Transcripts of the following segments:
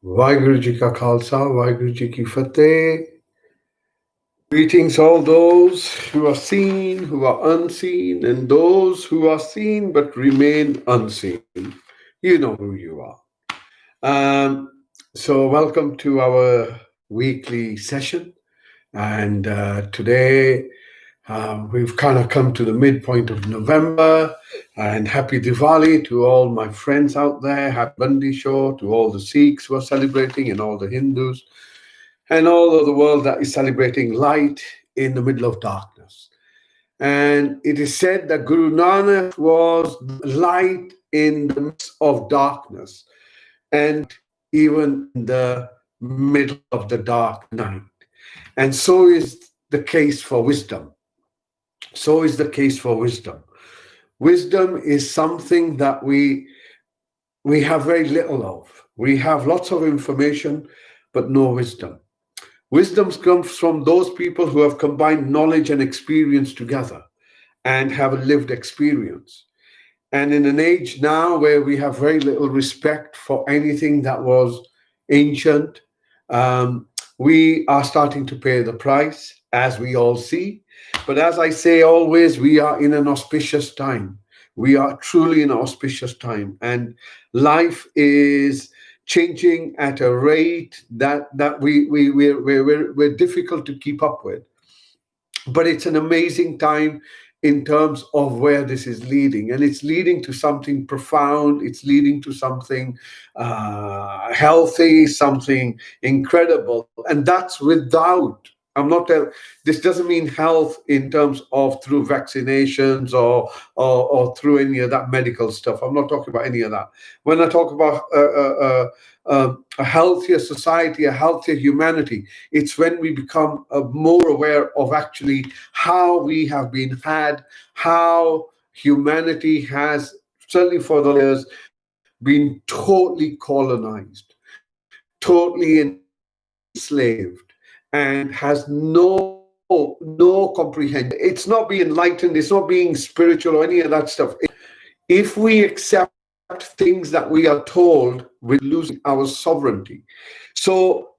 Vaheguru Ji Ka Khalsa, Vaheguru Ji Ki Fateh. Greetings all those who are seen, who are unseen, and those who are seen but remain unseen. You know who you are. So welcome to our weekly session. And today we've kind of come to the midpoint of November. And happy Diwali to all my friends out there. Happy Bandi Show to all the Sikhs who are celebrating and all the Hindus and all of the world that is celebrating light in the middle of darkness. And it is said that Guru Nanak was light in the midst of darkness and even in the middle of the dark night. And so is the case for wisdom. So is the case for wisdom. Wisdom is something that we have very little of. We have lots of information, but no wisdom. Wisdom comes from those people who have combined knowledge and experience together and have a lived experience. And in an age now where we have very little respect for anything that was ancient, we are starting to pay the price, as we all see. But as I say always, we are in an auspicious time. We are truly in an auspicious time. And life is changing at a rate that we're difficult to keep up with. But it's an amazing time in terms of where this is leading. And it's leading to something profound. It's leading to something healthy, something incredible. And that's without, this doesn't mean health in terms of through vaccinations or through any of that medical stuff. I'm not talking about any of that. When I talk about a healthier society, a healthier humanity, it's when we become more aware of actually how we have been had, how humanity has, certainly for the years, been totally colonized, totally enslaved, and has no comprehension. It's not being enlightened, it's not being spiritual or any of that stuff. If we accept things that we are told, we're losing our sovereignty. So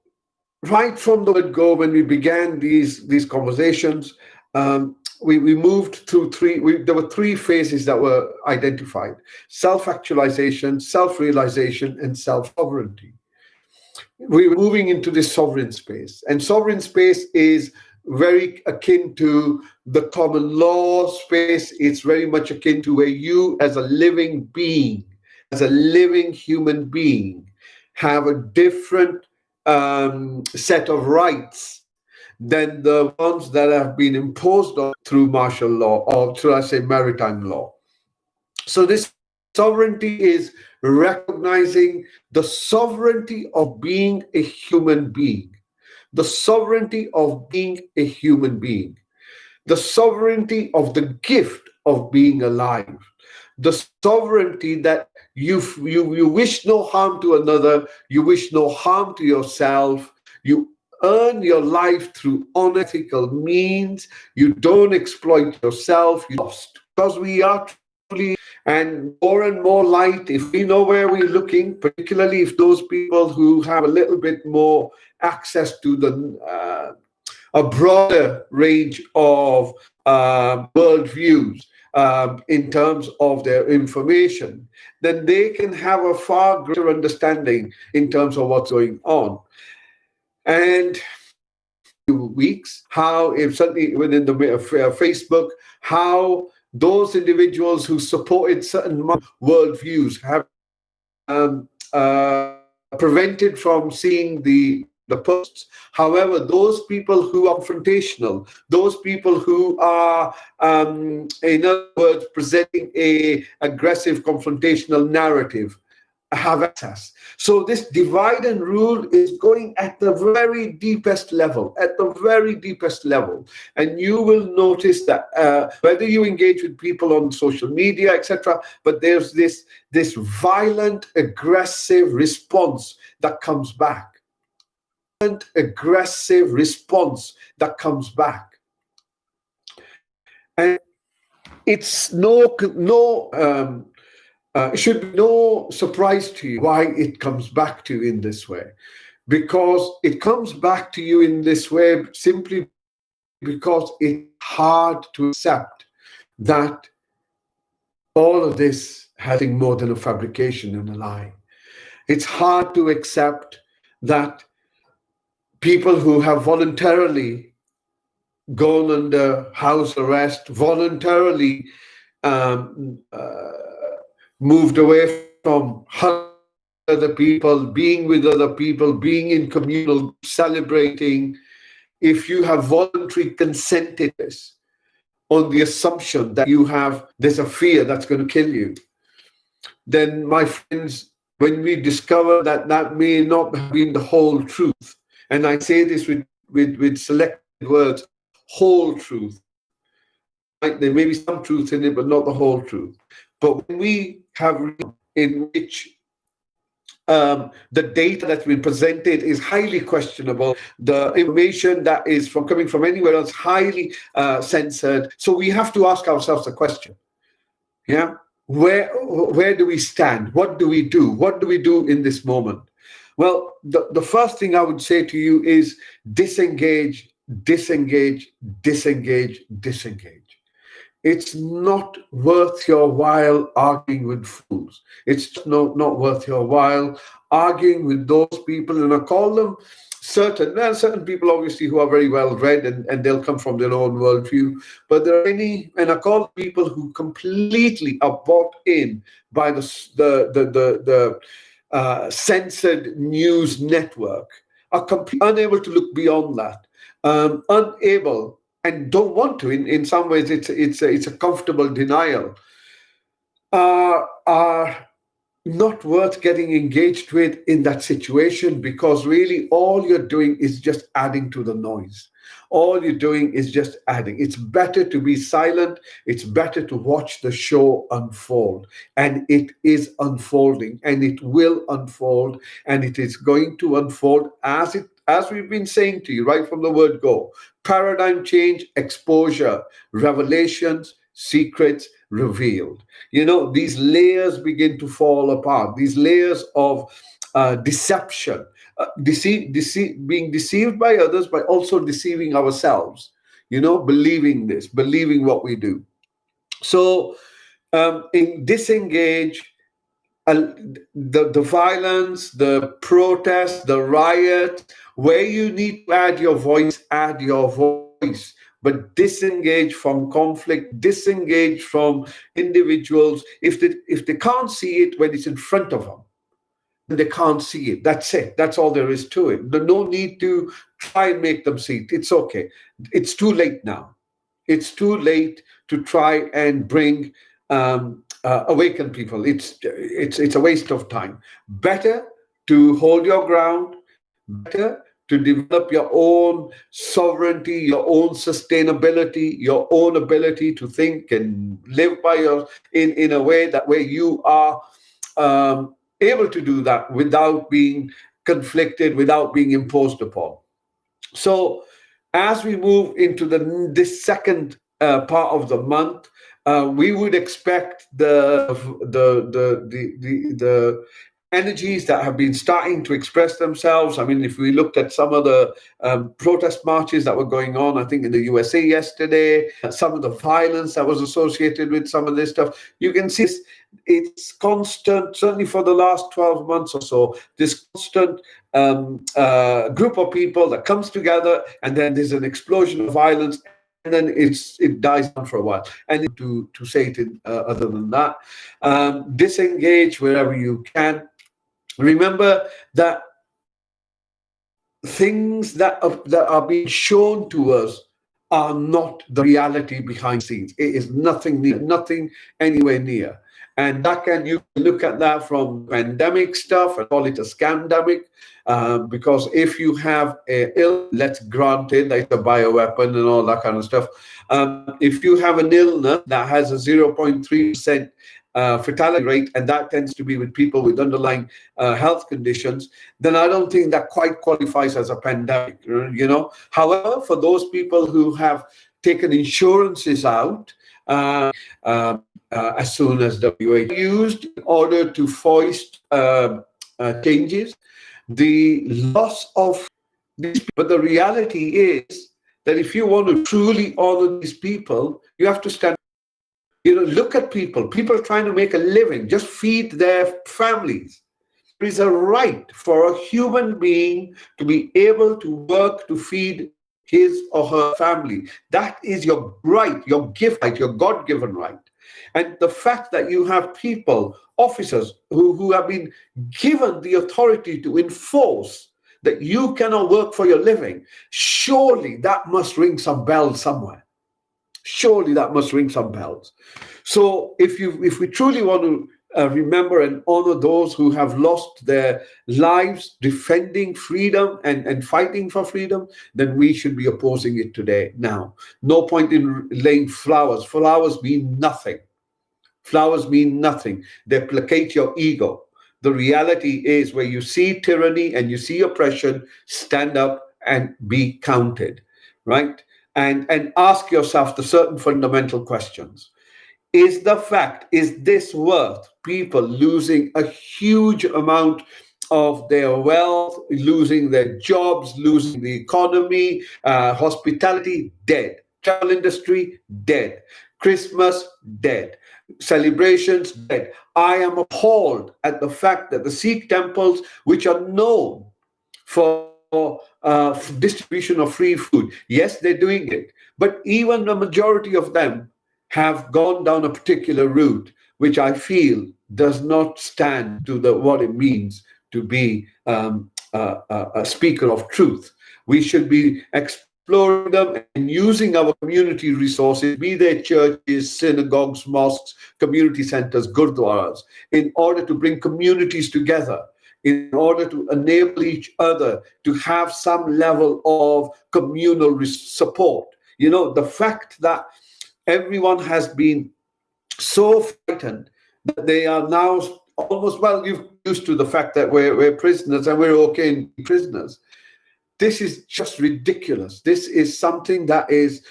right from the word go, when we began these conversations, we moved through there were three phases that were identified: self-actualization, self-realization, and self-sovereignty. We were moving into this sovereign space, and sovereign space is very akin to the common law space. It's very much akin to where you, as a living being, as a living human being, have a different set of rights than the ones that have been imposed on through martial law, or through, I say, maritime law. So this sovereignty is recognizing the sovereignty of being a human being, the sovereignty of being a human being, the sovereignty of the gift of being alive, the sovereignty that you wish no harm to another, you wish no harm to yourself, you earn your life through unethical means, you don't exploit yourself, you lost. Because we are truly, and more light, if we know where we're looking, particularly if those people who have a little bit more access to the a broader range of worldviews in terms of their information, then they can have a far greater understanding in terms of what's going on. And weeks, how, if certainly within the Facebook, how those individuals who supported certain worldviews have prevented from seeing the posts. However, those people who are confrontational, those people who are, in other words, presenting a aggressive confrontational narrative, have access. So this divide and rule is going at the very deepest level, And you will notice that whether you engage with people on social media, etc., but there's this violent, aggressive response that comes back. Aggressive response that comes back. And it's no it should be no surprise to you why it comes back to you in this way. Because it comes back to you in this way simply because it's hard to accept that all of this has nothing more than a fabrication and a lie. It's hard to accept that people who have voluntarily gone under house arrest, voluntarily um, uh, moved away from hurting other people, being with other people, being in communal, celebrating. If you have voluntarily consented to this on the assumption that there's a fear that's going to kill you, then, my friends, when we discover that that may not have been the whole truth, and I say this with selected words, whole truth, right? There may be some truth in it, but not the whole truth. But when we have in which the data that's been presented is highly questionable. The information that is coming from anywhere else highly censored. So we have to ask ourselves a question. Yeah, where do we stand? What do we do? What do we do in this moment? Well, the first thing I would say to you is disengage, disengage, disengage, disengage. It's not worth your while arguing with fools. It's just not worth your while arguing with those people, and I call them certain people obviously who are very well read, and they'll come from their own worldview. But there are many, and I call people who completely are bought in by the censored news network, are completely unable to look beyond that, unable and don't want to. In some ways, it's a comfortable denial. Are not worth getting engaged with in that situation, because really all you're doing is just adding to the noise. All you're doing is just adding. It's better to be silent. It's better to watch the show unfold. And it is unfolding, and it will unfold, and it is going to unfold as we've been saying to you right from the word go. Paradigm change, exposure, revelations, secrets revealed. These layers begin to fall apart. These layers of deception, being deceived by others, but also deceiving ourselves. Believing this, believing what we do. So, in disengage, the violence, the protest, the riot, where you need to add your voice, but disengage from conflict, disengage from individuals. If they can't see it when it's in front of them, then they can't see it. That's it. That's all there is to it. There's no need to try and make them see it. It's okay. It's too late now. It's too late to try and bring awaken people. It's a waste of time. Better to hold your ground. Better to develop your own sovereignty, your own sustainability, your own ability to think and live by in a way that where you are able to do that without being conflicted, without being imposed upon. So, as we move into this second part of the month, we would expect the energies that have been starting to express themselves. I mean, if we looked at some of the protest marches that were going on, I think in the USA yesterday, some of the violence that was associated with some of this stuff, you can see it's constant, certainly for the last 12 months or so, this constant group of people that comes together, and then there's an explosion of violence, and then it dies down for a while. And to say it other than that, disengage wherever you can. Remember that things that are being shown to us are not the reality behind the scenes. It is nothing anywhere near. And you look at that from pandemic stuff and call it a scamdemic, because if you have a let's grant it, like a bioweapon and all that kind of stuff. If you have an illness that has a 0.3% fatality rate, and that tends to be with people with underlying health conditions, then I don't think that quite qualifies as a pandemic. However, for those people who have taken insurances out, as soon as WHO used in order to foist changes, the loss of these people. But the reality is that if you want to truly honor these people, you have to stand. Look at people trying to make a living, just feed their families. There is a right for a human being to be able to work to feed his or her family. That is your right, your gift, right, your God-given right. And the fact that you have people, officers, who have been given the authority to enforce that you cannot work for your living, surely that must ring some bells somewhere. Surely that must ring some bells. So if we truly want to remember and honor those who have lost their lives defending freedom and fighting for freedom, then we should be opposing it today, now. No point in laying flowers. Flowers mean nothing. Flowers mean nothing. They placate your ego. The reality is, where you see tyranny and you see oppression, stand up and be counted, right? And ask yourself the certain fundamental questions. Is this worth people losing a huge amount of their wealth, losing their jobs, losing the economy, hospitality, dead, travel industry, dead, Christmas, dead, celebrations, dead? I am appalled at the fact that the Sikh temples, which are known for distribution of free food, yes, they're doing it, but even the majority of them have gone down a particular route, which I feel does not stand to what it means to be a speaker of truth. We should be exploring them and using our community resources, be they churches, synagogues, mosques, community centers, gurdwaras, in order to bring communities together, in order to enable each other to have some level of communal support. The fact that everyone has been so frightened that they are now almost, well, you're used to the fact that we're prisoners and we're okay in prisoners. This is just ridiculous. This is something that is,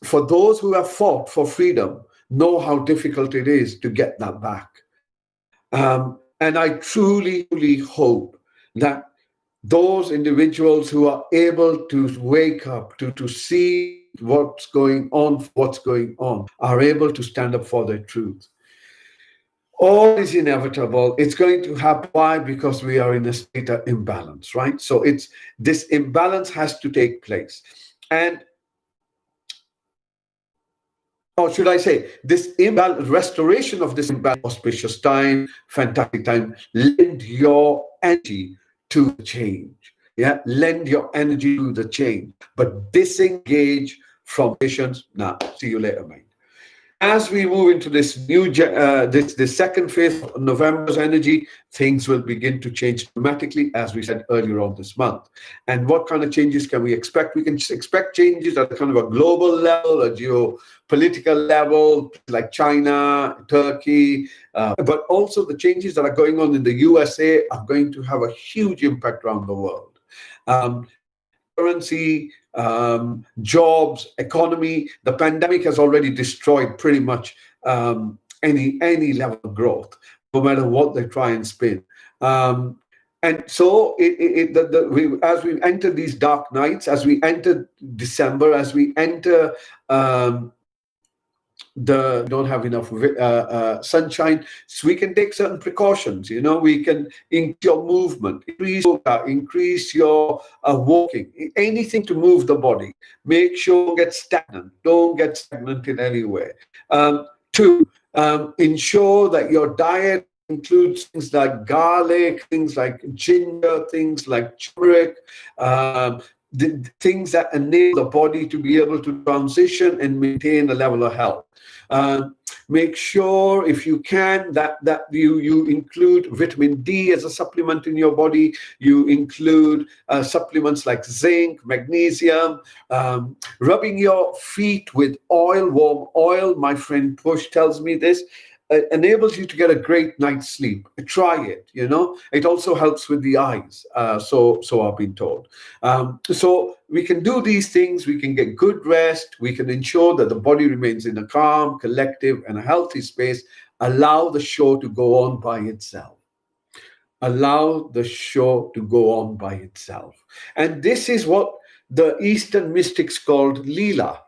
for those who have fought for freedom, know how difficult it is to get that back. And I truly, truly hope that those individuals who are able to wake up, to see what's going on, are able to stand up for their truth. All is inevitable. It's going to happen. Why? Because we are in a state of imbalance, right? So this imbalance has to take place. And, or should I say, this imbalance, restoration of this imbalance, auspicious time, fantastic time. Lend your energy to the change. Yeah, lend your energy to the change, but disengage from patients. Now, see you later, mate. As we move into this this second phase of November's energy, things will begin to change dramatically, as we said earlier on this month. And what kind of changes can we expect? We can expect changes at kind of a global level, a geopolitical level, like China, Turkey, but also the changes that are going on in the USA are going to have a huge impact around the world. Currency, jobs, economy. The pandemic has already destroyed pretty much any level of growth, no matter what they try and spin. And so, as we enter these dark nights, as we enter December, as we enter don't have enough sunshine, so we can take certain precautions. We can increase your movement, increase yoga, increase your walking, anything to move the body. Make sure don't get stagnant in any way. Two, ensure that your diet includes things like garlic, things like ginger, things like turmeric, the things that enable the body to be able to transition and maintain a level of health. Make sure, if you can, that you include vitamin D as a supplement in your body. You include supplements like zinc, magnesium, rubbing your feet with oil, warm oil. My friend Push tells me this. enables you to get a great night's sleep. Try it. It also helps with the eyes. So I've been told. So we can do these things. We can get good rest. We can ensure that the body remains in a calm, collective, and a healthy space. Allow the show to go on by itself. Allow the show to go on by itself. And this is what the Eastern mystics called Leela,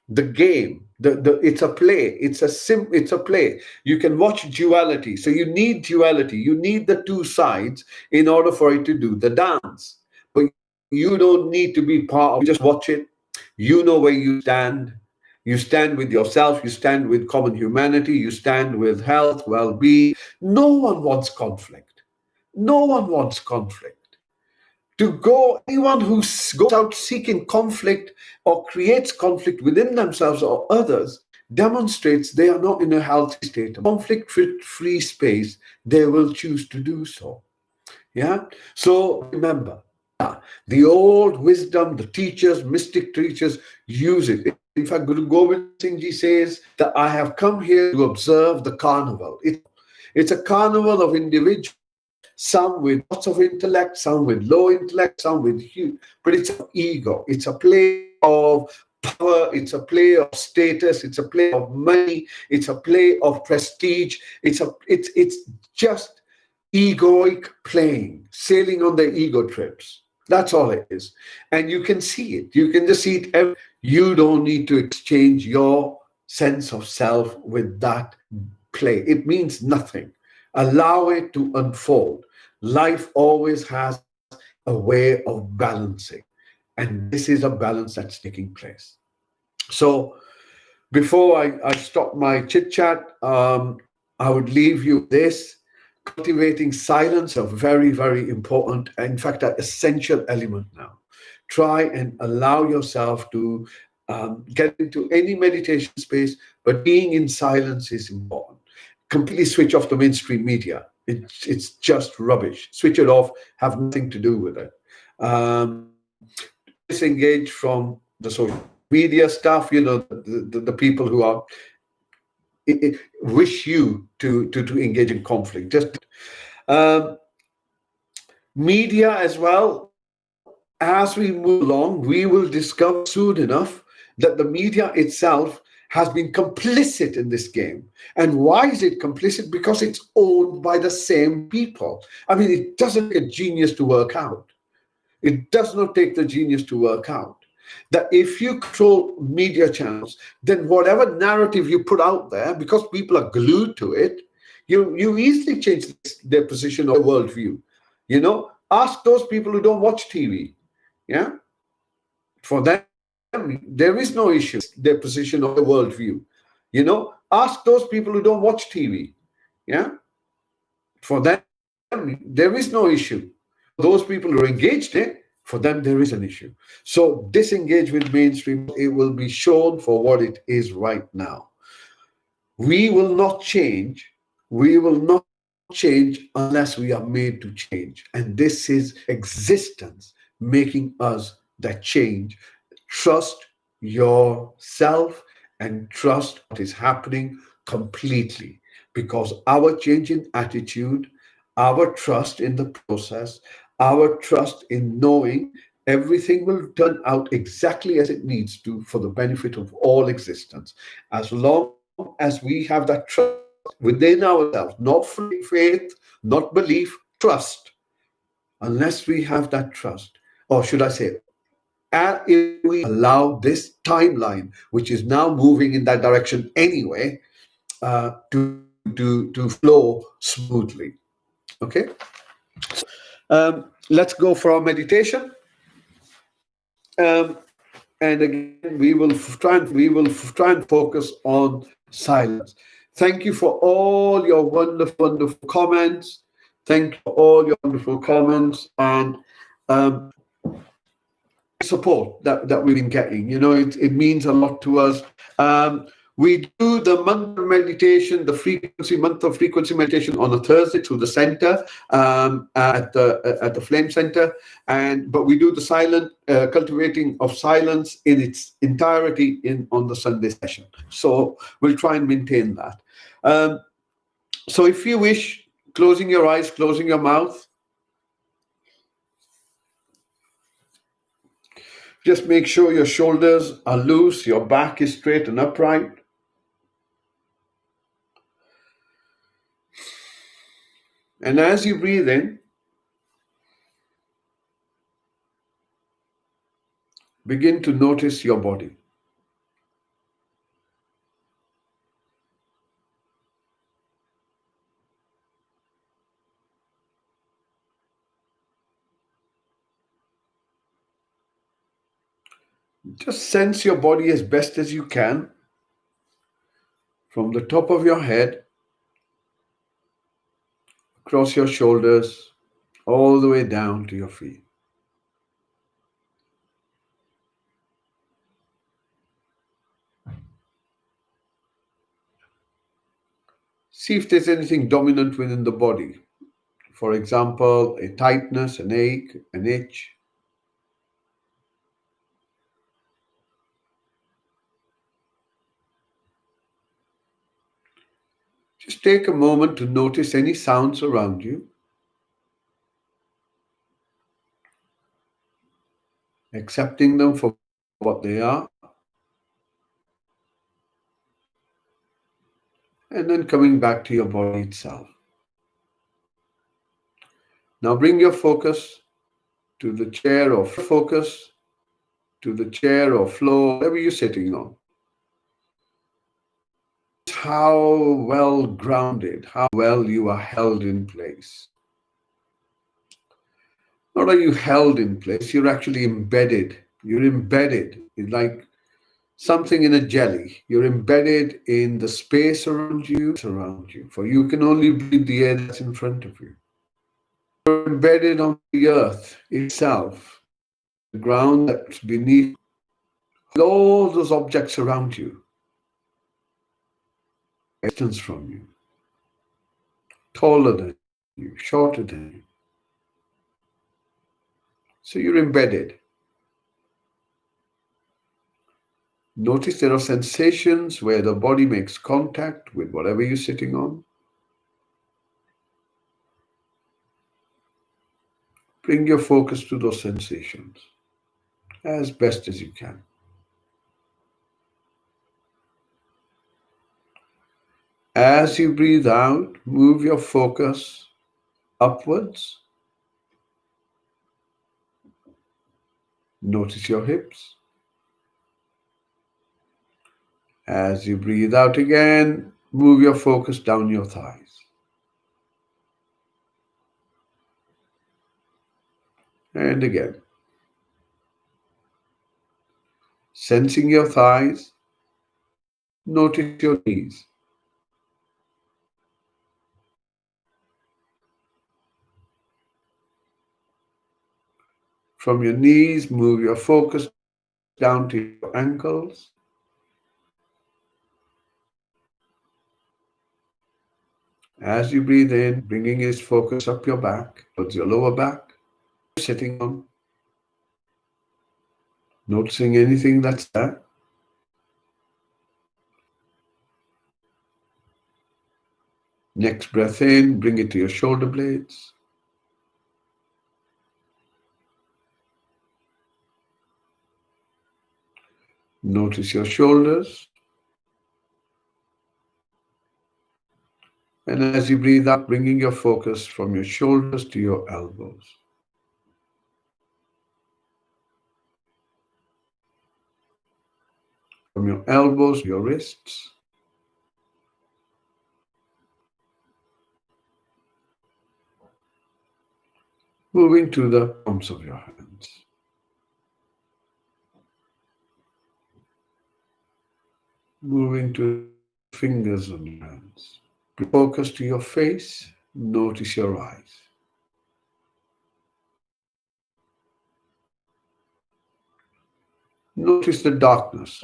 the game. It's a play. It's a play. You can watch duality. So you need duality. You need the two sides in order for it to do the dance. But you don't need to be part of it. Just watch it. You know where you stand. You stand with yourself. You stand with common humanity. You stand with health, well-being. No one wants conflict. No one wants conflict. Anyone who goes out seeking conflict or creates conflict within themselves or others demonstrates they are not in a healthy state of conflict-free space. They will choose to do so. Yeah. So remember, the old wisdom, the teachers, mystic teachers use it. In fact, Guru Gobind Singh Ji says that I have come here to observe the carnival. It's a carnival of individuals. Some with lots of intellect, some with low intellect, some with huge. But it's an ego. It's a play of power. It's a play of status. It's a play of money. It's a play of prestige. It's just egoic playing, sailing on their ego trips. That's all it is. And you can see it. You can just see it. You don't need to exchange your sense of self with that play. It means nothing. Allow it to unfold. Life always has a way of balancing. And this is a balance that's taking place. So before I stop my chit-chat, I would leave you with this. Cultivating silence is a very, very important, in fact, an essential element now. Try and allow yourself to get into any meditation space, but being in silence is important. Completely switch off the mainstream media. It's just rubbish. Switch it off. Have nothing to do with it. Disengage from the social media stuff. The people who are wish you to engage in conflict. Just media as well. As we move along, we will discover soon enough that the media itself has been complicit in this game. And why is it complicit? Because it's owned by the same people. I mean, it doesn't take a genius to work out. It does not take the genius to work out that if you control media channels, then whatever narrative you put out there, because people are glued to it, you easily change their position or worldview. Ask those people who don't watch TV. Yeah, for them, there is no issue. Their position or their worldview. Ask those people who don't watch TV. Yeah, for them, there is no issue. Those people who are engaged in, for them, there is an issue. So disengage with mainstream. It will be shown for what it is right now. We will not change. We will not change unless we are made to change. And this is existence making us that change. Trust yourself and trust what is happening completely, because our change in attitude, our trust in the process, our trust in knowing everything will turn out exactly as it needs to for the benefit of all existence. As long as we have that trust within ourselves, not faith, not belief, trust. Unless we have that trust, or should I say, and if we allow this timeline, which is now moving in that direction anyway, to flow smoothly. Okay. Let's go for our meditation. And again, we will try and focus on silence. Thank you for all your wonderful, wonderful comments. Thank you for all your wonderful comments and support that we've been getting. It means a lot to us. We do the mantra meditation, the month of frequency meditation on a Thursday through the center at the Flame Center, but we do the silent cultivating of silence in its entirety on the Sunday session. So we'll try and maintain that. So if you wish, closing your eyes, closing your mouth, just make sure your shoulders are loose, your back is straight and upright. And as you breathe in, begin to notice your body. Just sense your body as best as you can, from the top of your head, across your shoulders, all the way down to your feet. See if there's anything dominant within the body. For example, a tightness, an ache, an itch. Just take a moment to notice any sounds around you, accepting them for what they are, and then coming back to your body itself. Now bring your focus to the chair or floor, whatever you're sitting on. How well grounded, how well you are held in place. Not are you held in place, you're actually embedded. You're embedded. It's like something in a jelly. You're embedded in the space around you, for you can only breathe the air that's in front of you. You're embedded on the earth itself, the ground that's beneath, with all those objects around you, distance from you, taller than you, shorter than you. So you're embedded. Notice there are sensations where the body makes contact with whatever you're sitting on. Bring your focus to those sensations as best as you can. As you breathe out, move your focus upwards. Notice your hips. As you breathe out again, move your focus down your thighs. And again. Sensing your thighs, notice your knees. From your knees, move your focus down to your ankles. As you breathe in, bringing his focus up your back, towards your lower back, sitting on, noticing anything that's there. Next breath in, bring it to your shoulder blades. Notice your shoulders. And as you breathe out, bringing your focus from your shoulders to your elbows. From your elbows to your wrists. Moving to the palms of your hands. Moving to the fingers on your hands. Focus to your face. Notice your eyes. Notice the darkness.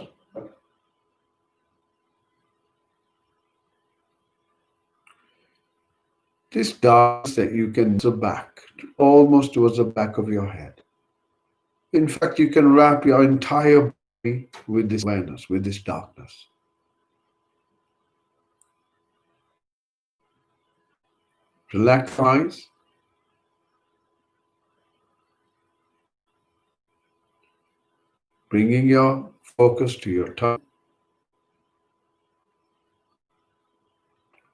This darkness that you can see back, almost towards the back of your head. In fact, you can wrap your entire body with this awareness, with this darkness. Relax eyes. Bringing your focus to your tongue.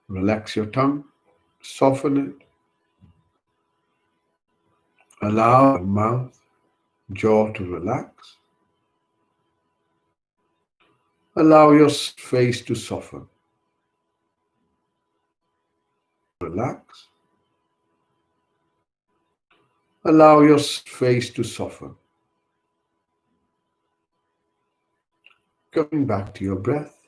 Relax your tongue. Soften it. Allow your mouth, jaw to relax. Allow your face to soften. Relax. Allow your face to soften. Coming back to your breath.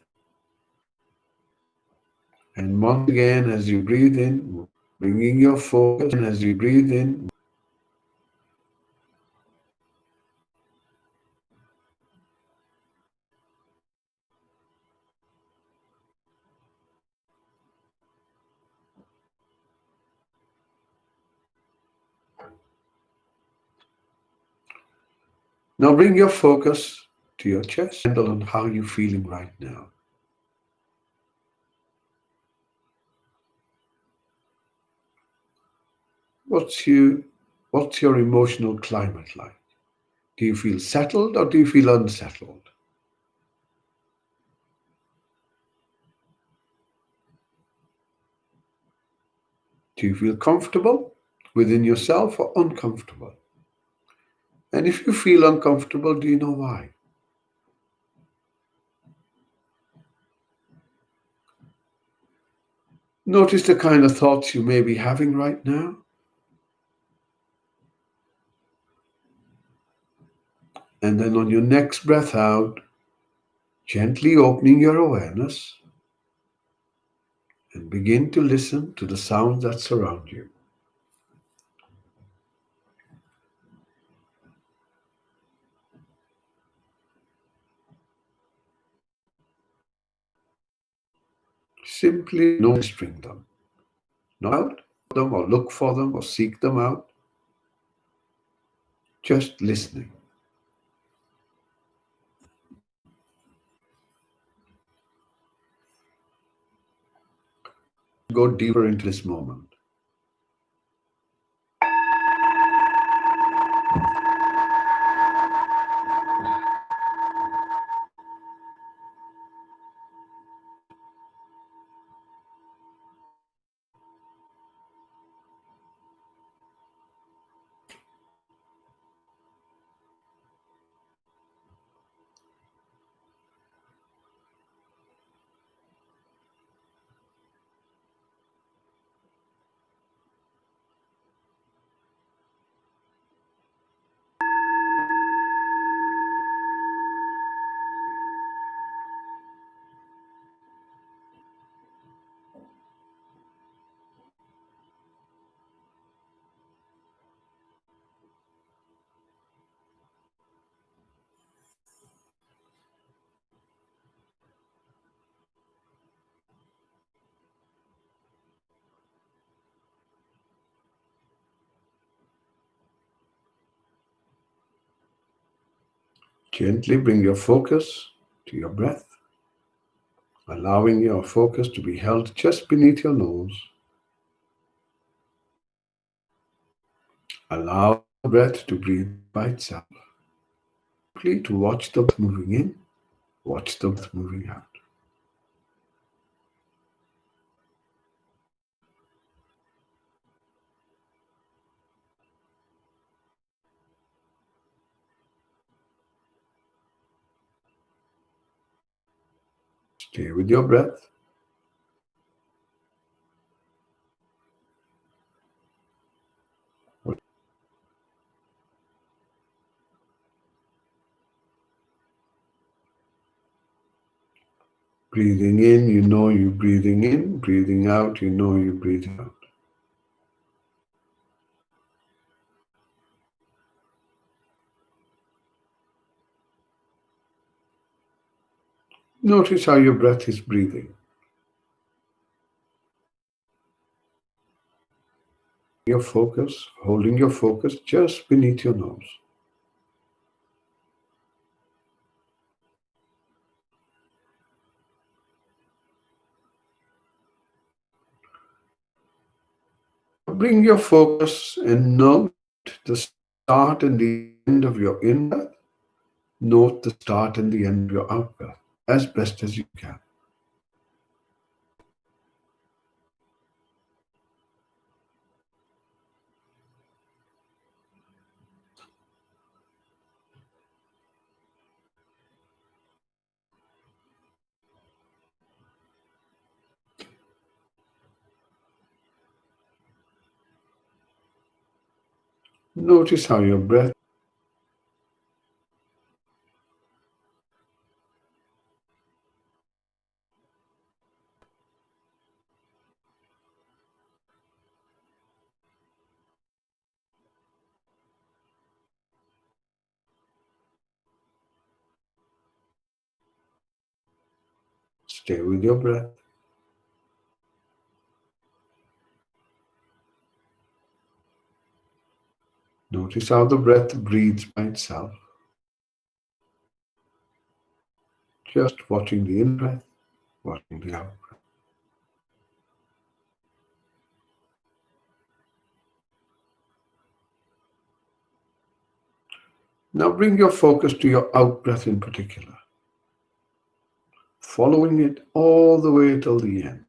And once again, as you breathe in, bringing your focus in as you breathe in. Now bring your focus to your chest. Handle on how you're feeling right now. What's you what's your emotional climate like? Do you feel settled or do you feel unsettled? Do you feel comfortable within yourself or uncomfortable? And if you feel uncomfortable, do you know why? Notice the kind of thoughts you may be having right now. And then on your next breath out, gently opening your awareness and begin to listen to the sounds that surround you. Simply noticing them, not out them or look for them or seek them out, just listening. Go deeper into this moment. Gently bring your focus to your breath, allowing your focus to be held just beneath your nose. Allow the breath to breathe by itself. Simply to watch the breath moving in, watch the breath moving out. Stay with your breath. Breathing in, you know you're breathing in. Breathing out, you know you're breathing out. Notice how your breath is breathing. Your focus, holding your focus just beneath your nose. bring your focus and note the start and the end of your in-breath. Note the start and the end of your out-breath as best as you can. Notice how your breath stay with your breath. Notice how the breath breathes by itself. Just watching the in-breath, watching the out-breath. Now bring your focus to your out-breath in particular, following it all the way till the end.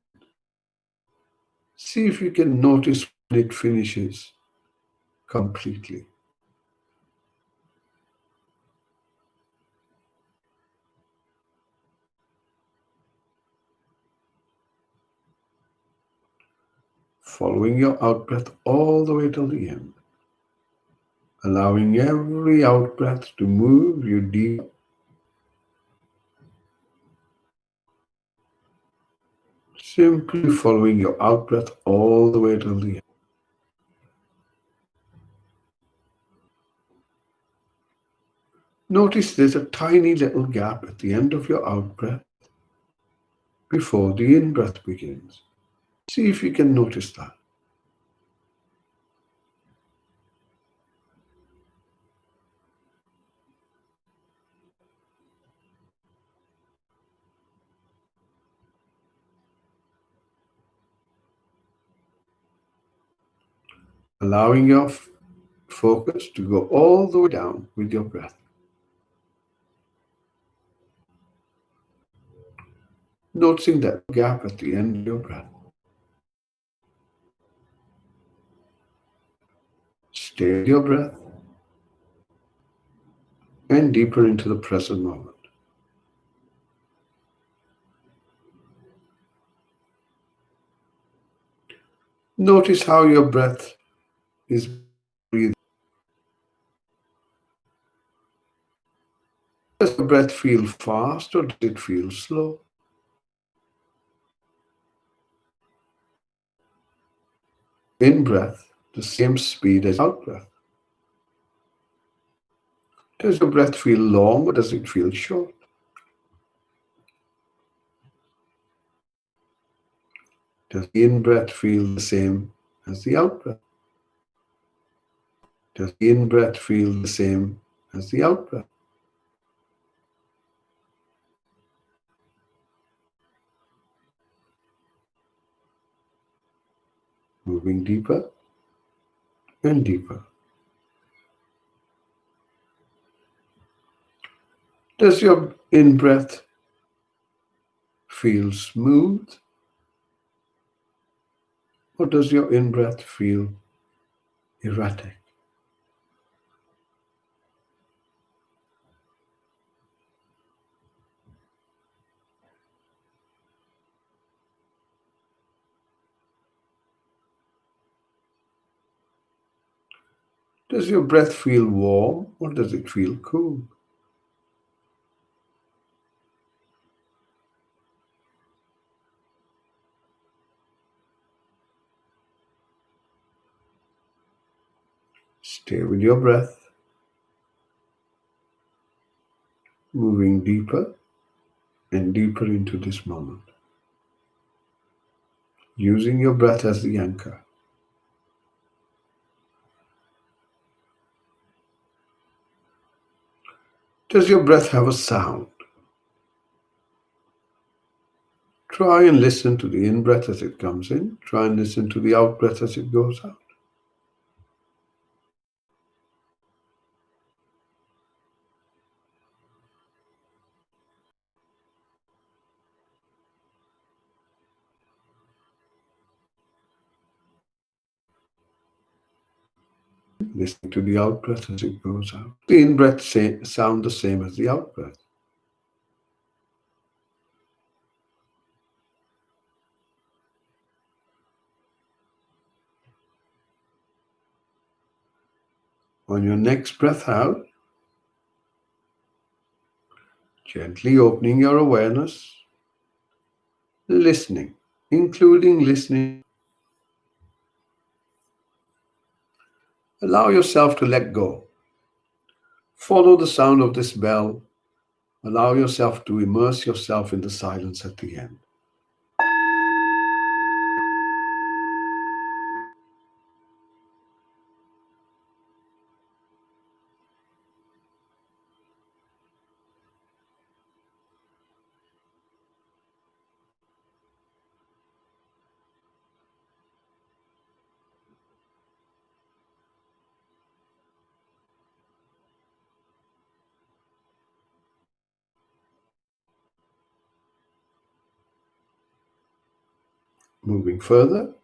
See if you can notice when it finishes completely. Following your out-breath all the way till the end, allowing every out-breath to move you deep. Simply following your out-breath all the way till the end. Notice there's a tiny little gap at the end of your out-breath before the in-breath begins. See if you can notice that. Allowing your focus to go all the way down with your breath. Noticing that gap at the end of your breath. Stay with your breath and deeper into the present moment. Notice how your breath is breathing. Does your breath feel fast or does it feel slow? In breath, the same speed as out breath. Does your breath feel long or does it feel short? Does the in-breath feel the same as the out-breath? Does the in-breath feel the same as the out-breath? Moving deeper and deeper. Does your in-breath feel smooth or does your in-breath feel erratic? Does your breath feel warm or does it feel cool? Stay with your breath, moving deeper and deeper into this moment, using your breath as the anchor. Does your breath have a sound? Try and listen to the in breath as it comes in. Try and listen to the out breath as it goes out. Listening to the out breath as it goes out. The in breath sound the same as the out breath. On your next breath out, gently opening your awareness, listening, including listening. Allow yourself to let go. Follow the sound of this bell. Allow yourself to immerse yourself in the silence at the end. Moving further,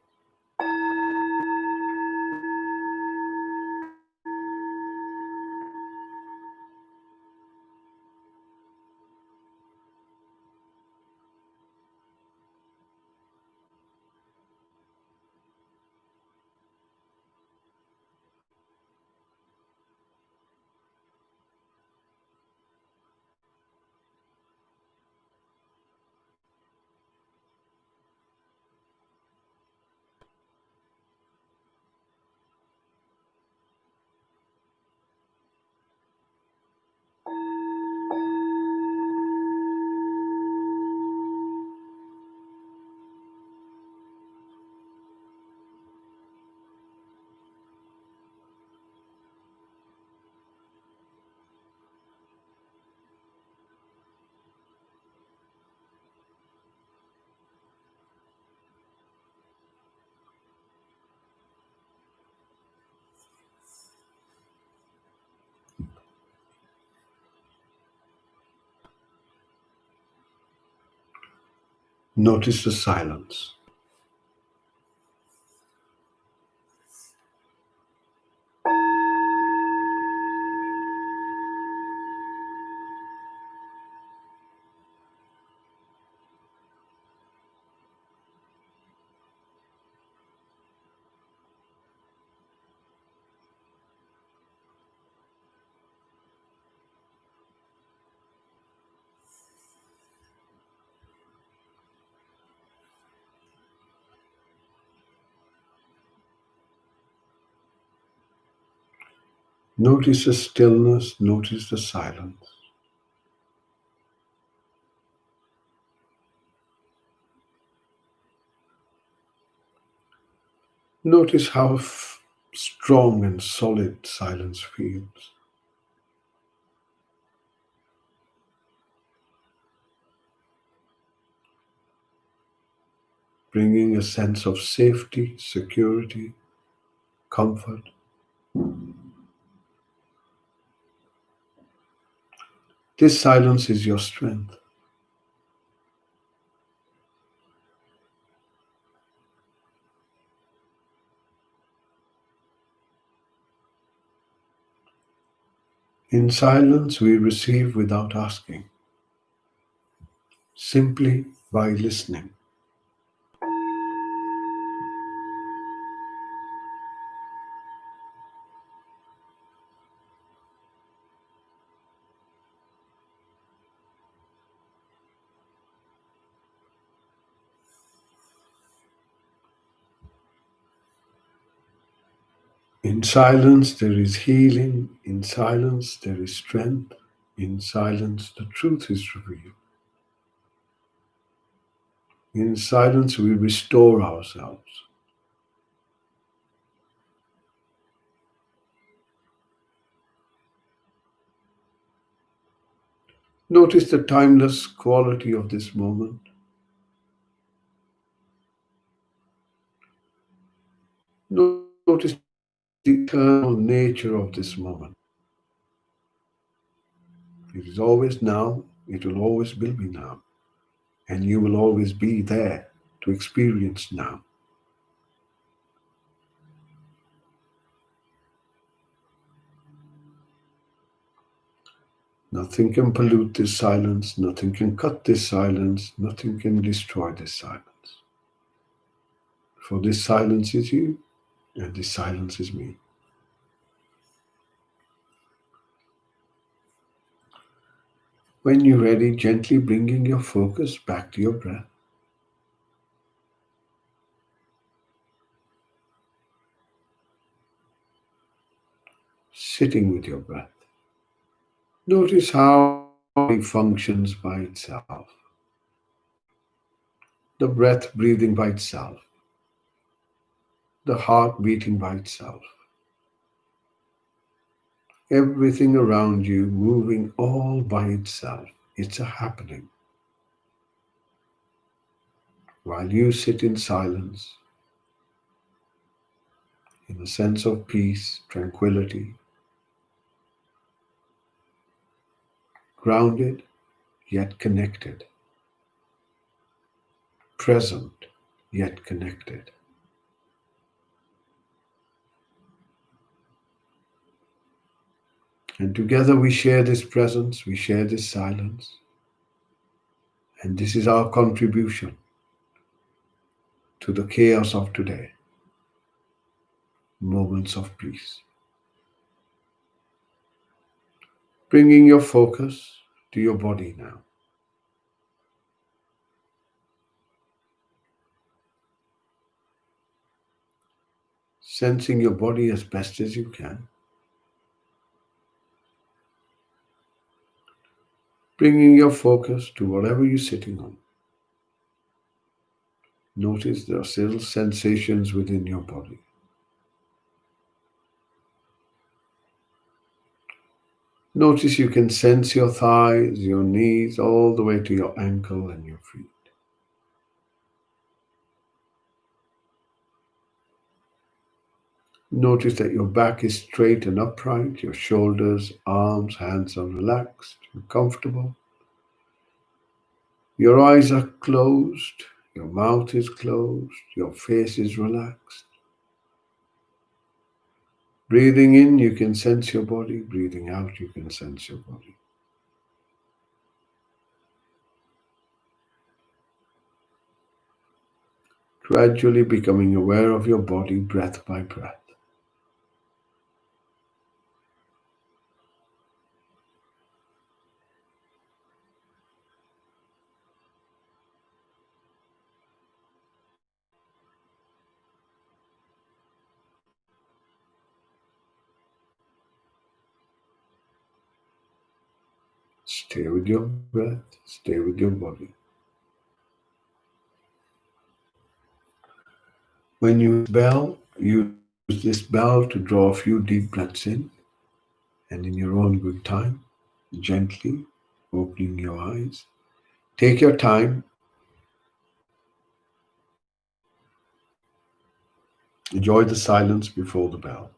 notice the silence. Notice the stillness, notice the silence. Notice how strong and solid silence feels. Bringing a sense of safety, security, comfort. This silence is your strength. In silence, we receive without asking, simply by listening. In silence, there is healing. In silence, there is strength. In silence, the truth is revealed. In silence, we restore ourselves. Notice the timeless quality of this moment. Notice the eternal nature of this moment. It is always now, it will always will be now, and you will always be there to experience now. Nothing can pollute this silence, nothing can cut this silence, nothing can destroy this silence. For this silence is you, and this silence is me. When you're ready, gently bringing your focus back to your breath. Sitting with your breath. Notice how it functions by itself. The breath breathing by itself. The heart beating by itself. Everything around you moving all by itself. It's a happening. While you sit in silence, in a sense of peace, tranquility, grounded yet connected, present yet connected. And together we share this presence, we share this silence, and this is our contribution to the chaos of today. Moments of peace. Bringing your focus to your body now. Sensing your body as best as you can. Bringing your focus to whatever you're sitting on. Notice there are still sensations within your body. Notice you can sense your thighs, your knees, all the way to your ankle and your feet. Notice that your back is straight and upright, your shoulders, arms, hands are relaxed and comfortable. Your eyes are closed, your mouth is closed, your face is relaxed. Breathing in, you can sense your body. Breathing out, you can sense your body. Gradually becoming aware of your body breath by breath. Stay with your breath, stay with your body. When you use this bell to draw a few deep breaths in, and in your own good time, gently opening your eyes. Take your time. Enjoy the silence before the bell.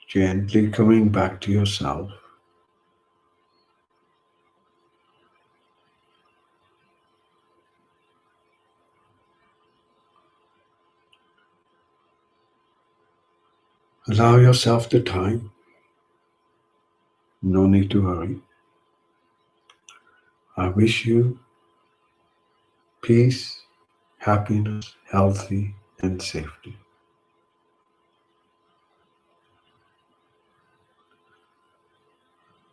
Gently coming back to yourself. Allow yourself the time. No need to hurry. I wish you peace, happiness, healthy, and safety.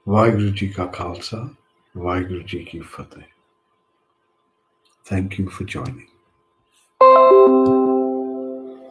Vaheguru Ji Ka Khalsa, Vaheguru Ji Ki Fateh. Thank you for joining.